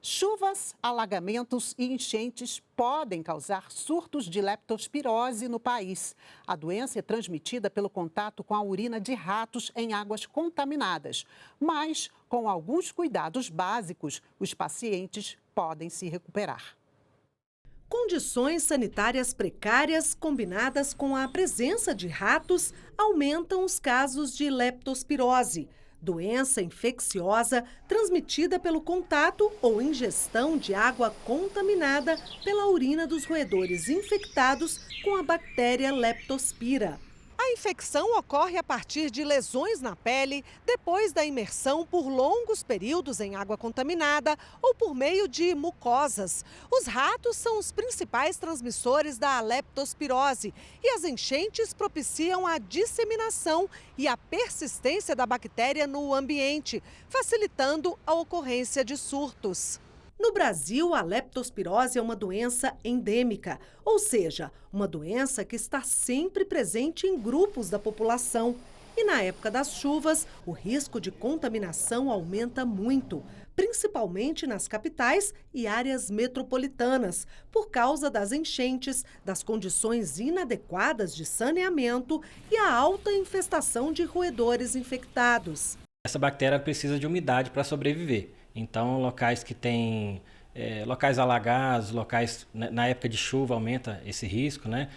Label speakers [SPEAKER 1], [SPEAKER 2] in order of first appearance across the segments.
[SPEAKER 1] Chuvas, alagamentos e enchentes podem causar surtos de leptospirose no país. A doença é transmitida pelo contato com a urina de ratos em águas contaminadas. Mas, com alguns cuidados básicos, os pacientes podem se recuperar.
[SPEAKER 2] Condições sanitárias precárias combinadas com a presença de ratos aumentam os casos de leptospirose, doença infecciosa transmitida pelo contato ou ingestão de água contaminada pela urina dos roedores infectados com a bactéria Leptospira. A infecção ocorre a partir de lesões na pele, depois da imersão por longos períodos em água contaminada ou por meio de mucosas. Os ratos são os principais transmissores da leptospirose e as enchentes propiciam a disseminação e a persistência da bactéria no ambiente, facilitando a ocorrência de surtos. No Brasil, a leptospirose é uma doença endêmica, ou seja, uma doença que está sempre presente em grupos da população. E na época das chuvas, o risco de contaminação aumenta muito, principalmente nas capitais e áreas metropolitanas, por causa das enchentes, das condições inadequadas de saneamento e a alta infestação de roedores infectados.
[SPEAKER 3] Essa bactéria precisa de umidade para sobreviver. Então, locais que têm locais alagados, locais na época de chuva aumenta esse risco, né?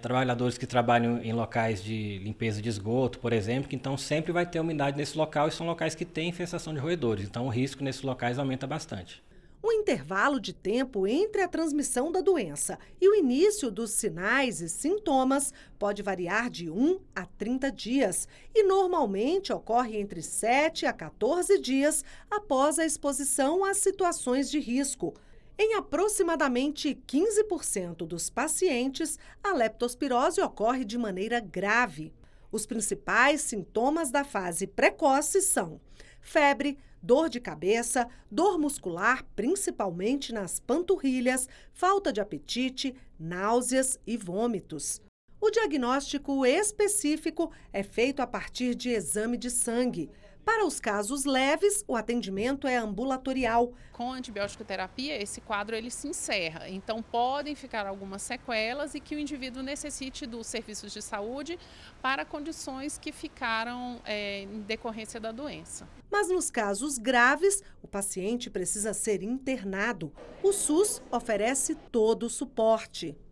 [SPEAKER 3] Trabalhadores que trabalham em locais de limpeza de esgoto, por exemplo, que então sempre vai ter umidade nesse local e são locais que têm infestação de roedores. Então, o risco nesses locais aumenta bastante.
[SPEAKER 2] O intervalo de tempo entre a transmissão da doença e o início dos sinais e sintomas pode variar de 1 a 30 dias e normalmente ocorre entre 7 a 14 dias após a exposição às situações de risco. Em aproximadamente 15% dos pacientes, a leptospirose ocorre de maneira grave. Os principais sintomas da fase precoce são febre, dor de cabeça, dor muscular, principalmente nas panturrilhas, falta de apetite, náuseas e vômitos. O diagnóstico específico é feito a partir de exame de sangue. Para os casos leves, o atendimento é ambulatorial.
[SPEAKER 4] Com a antibiótico terapia, esse quadro ele se encerra. Então, podem ficar algumas sequelas e que o indivíduo necessite dos serviços de saúde para condições que ficaram em decorrência da doença.
[SPEAKER 2] Mas nos casos graves, o paciente precisa ser internado. O SUS oferece todo o suporte.